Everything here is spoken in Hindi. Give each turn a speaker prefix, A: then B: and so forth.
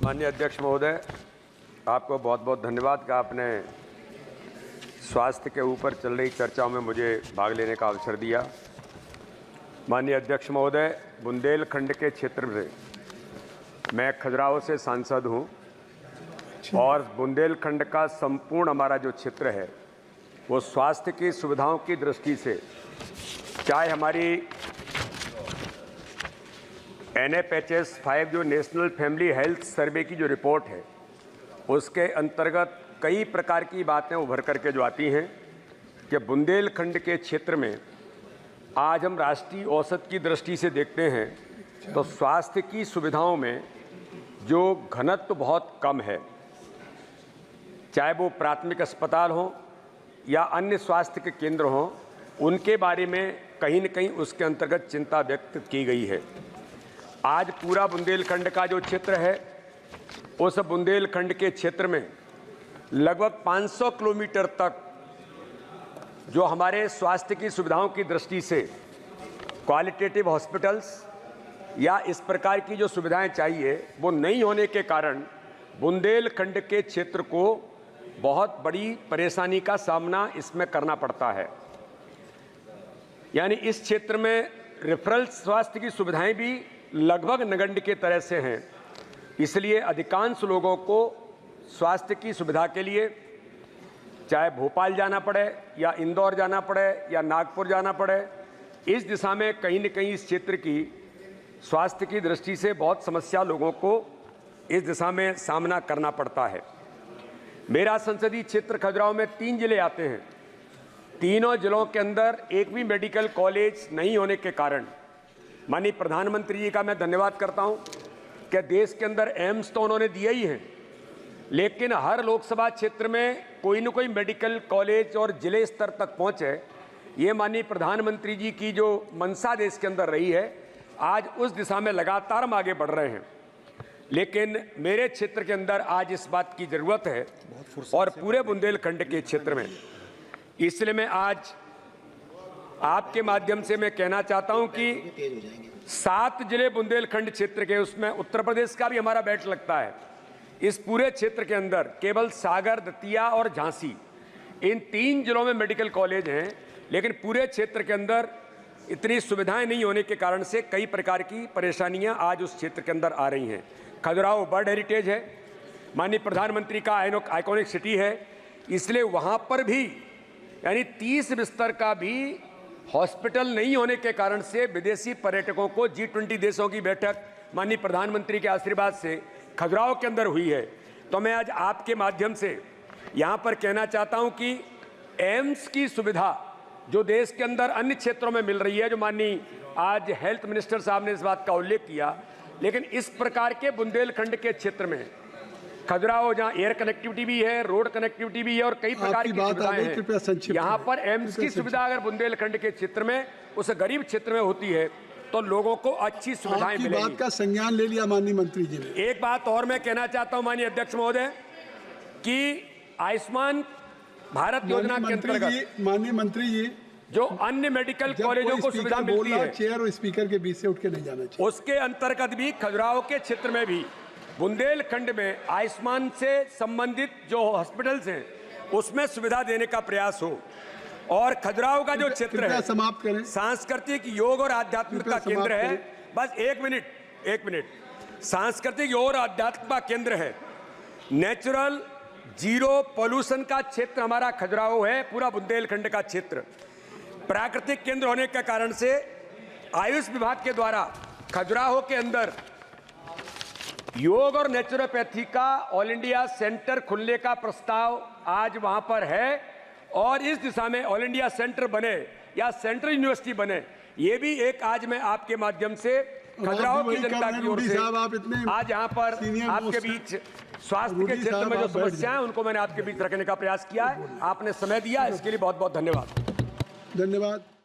A: माननीय अध्यक्ष महोदय, आपको बहुत बहुत धन्यवाद कि आपने स्वास्थ्य के ऊपर चल रही चर्चाओं में मुझे भाग लेने का अवसर दिया। माननीय अध्यक्ष महोदय, बुंदेलखंड के क्षेत्र में मैं खजुराहो से सांसद हूं और बुंदेलखंड का संपूर्ण हमारा जो क्षेत्र है वो स्वास्थ्य की सुविधाओं की दृष्टि से, चाहे हमारी NFHS 5 जो नेशनल फैमिली हेल्थ सर्वे की जो रिपोर्ट है उसके अंतर्गत कई प्रकार की बातें उभर करके जो आती हैं कि बुंदेलखंड के क्षेत्र में आज हम राष्ट्रीय औसत की दृष्टि से देखते हैं तो स्वास्थ्य की सुविधाओं में जो घनत्व बहुत कम है, चाहे वो प्राथमिक अस्पताल हो या अन्य स्वास्थ्य के केंद्र हों, उनके बारे में कहीं न कहीं उसके अंतर्गत चिंता व्यक्त की गई है। आज पूरा बुंदेलखंड का जो क्षेत्र है उस बुंदेलखंड के क्षेत्र में लगभग 500 किलोमीटर तक जो हमारे स्वास्थ्य की सुविधाओं की दृष्टि से क्वालिटेटिव हॉस्पिटल्स या इस प्रकार की जो सुविधाएं चाहिए वो नहीं होने के कारण बुंदेलखंड के क्षेत्र को बहुत बड़ी परेशानी का सामना इसमें करना पड़ता है। यानी इस क्षेत्र में रेफरल स्वास्थ्य की सुविधाएं भी लगभग नगण्य के तरह से हैं। इसलिए अधिकांश लोगों को स्वास्थ्य की सुविधा के लिए चाहे भोपाल जाना पड़े या इंदौर जाना पड़े या नागपुर जाना पड़े, इस दिशा में कहीं न कहीं इस क्षेत्र की स्वास्थ्य की दृष्टि से बहुत समस्या लोगों को इस दिशा में सामना करना पड़ता है। मेरा संसदीय क्षेत्र खजुराहो में 3 जिले आते हैं। तीनों जिलों के अंदर एक भी मेडिकल कॉलेज नहीं होने के कारण माननीय प्रधानमंत्री जी का मैं धन्यवाद करता हूं कि देश के अंदर एम्स तो उन्होंने दिए ही हैं, लेकिन हर लोकसभा क्षेत्र में कोई न कोई मेडिकल कॉलेज और जिले स्तर तक पहुंचे, ये माननीय प्रधानमंत्री जी की जो मंशा देश के अंदर रही है, आज उस दिशा में लगातार हम आगे बढ़ रहे हैं। लेकिन मेरे क्षेत्र के अंदर आज इस बात की ज़रूरत है और पूरे बुंदेलखंड के क्षेत्र में, इसलिए मैं आज आपके माध्यम से मैं कहना चाहता हूं कि 7 जिले बुंदेलखंड क्षेत्र के, उसमें उत्तर प्रदेश का भी हमारा बैठ लगता है। इस पूरे क्षेत्र के अंदर केवल सागर, दतिया और झांसी, इन 3 जिलों में मेडिकल कॉलेज हैं, लेकिन पूरे क्षेत्र के अंदर इतनी सुविधाएं नहीं होने के कारण से कई प्रकार की परेशानियां आज उस क्षेत्र के अंदर आ रही हैं। खजुराहो बर्ड हेरिटेज है, माननीय प्रधानमंत्री का आइकॉनिक सिटी है, इसलिए वहां पर भी यानी 30 बिस्तर का भी हॉस्पिटल नहीं होने के कारण से विदेशी पर्यटकों को G20 देशों की बैठक माननीय प्रधानमंत्री के आशीर्वाद से खजुराहो के अंदर हुई है। तो मैं आज आपके माध्यम से यहाँ पर कहना चाहता हूँ कि एम्स की सुविधा जो देश के अंदर अन्य क्षेत्रों में मिल रही है, जो माननीय आज हेल्थ मिनिस्टर साहब ने इस बात का उल्लेख किया, लेकिन इस प्रकार के बुंदेलखंड के क्षेत्र में खजुराहो जहाँ एयर कनेक्टिविटी भी है, रोड कनेक्टिविटी भी है और कई प्रकार की सुविधाएं हैं, यहाँ पर एम्स की सुविधा अगर बुंदेलखंड के क्षेत्र में, उस गरीब क्षेत्र में होती है तो लोगों को अच्छी सुविधाएं मिलेंगी।
B: बात का संज्ञान ले लिया माननीय मंत्री जी ने।
A: एक बात और मैं कहना चाहता हूं माननीय अध्यक्ष महोदय कि आयुष्मान भारत योजना के अंतर्गत
B: माननीय मंत्री जी
A: जो अन्य मेडिकल कॉलेजों को सुविधा मिलती है,
B: चेयर और स्पीकर के बीच से उठ के नहीं जाना चाहिए,
A: उसके अंतर्गत भी खजुराहो के क्षेत्र में भी बुंदेलखंड में आयुष्मान से संबंधित जो हॉस्पिटल्स हैं उसमें सुविधा देने का प्रयास हो। और खजुराहो का जो क्षेत्र है
B: समाप्त करें,
A: सांस्कृतिक योग और आध्यात्मिक का केंद्र है। बस एक मिनट, सांस्कृतिक योग और आध्यात्मिक का केंद्र है, नेचुरल जीरो पोल्यूशन का क्षेत्र हमारा खजुराहो है। पूरा बुंदेलखंड का क्षेत्र प्राकृतिक केंद्र होने के कारण से आयुष विभाग के द्वारा खजुराहो के अंदर योग और नेचुरोपैथी का ऑल इंडिया सेंटर खुलने का प्रस्ताव आज वहां पर है और इस दिशा में ऑल इंडिया सेंटर बने या सेंट्रल यूनिवर्सिटी बने, ये भी एक आज मैं आपके माध्यम से खजुराहो की जनता की ओर से आज यहाँ पर आपके बीच स्वास्थ्य के क्षेत्र में जो समस्याएं उनको मैंने आपके बीच रखने का प्रयास किया है। आपने समय दिया, इसके लिए बहुत बहुत धन्यवाद।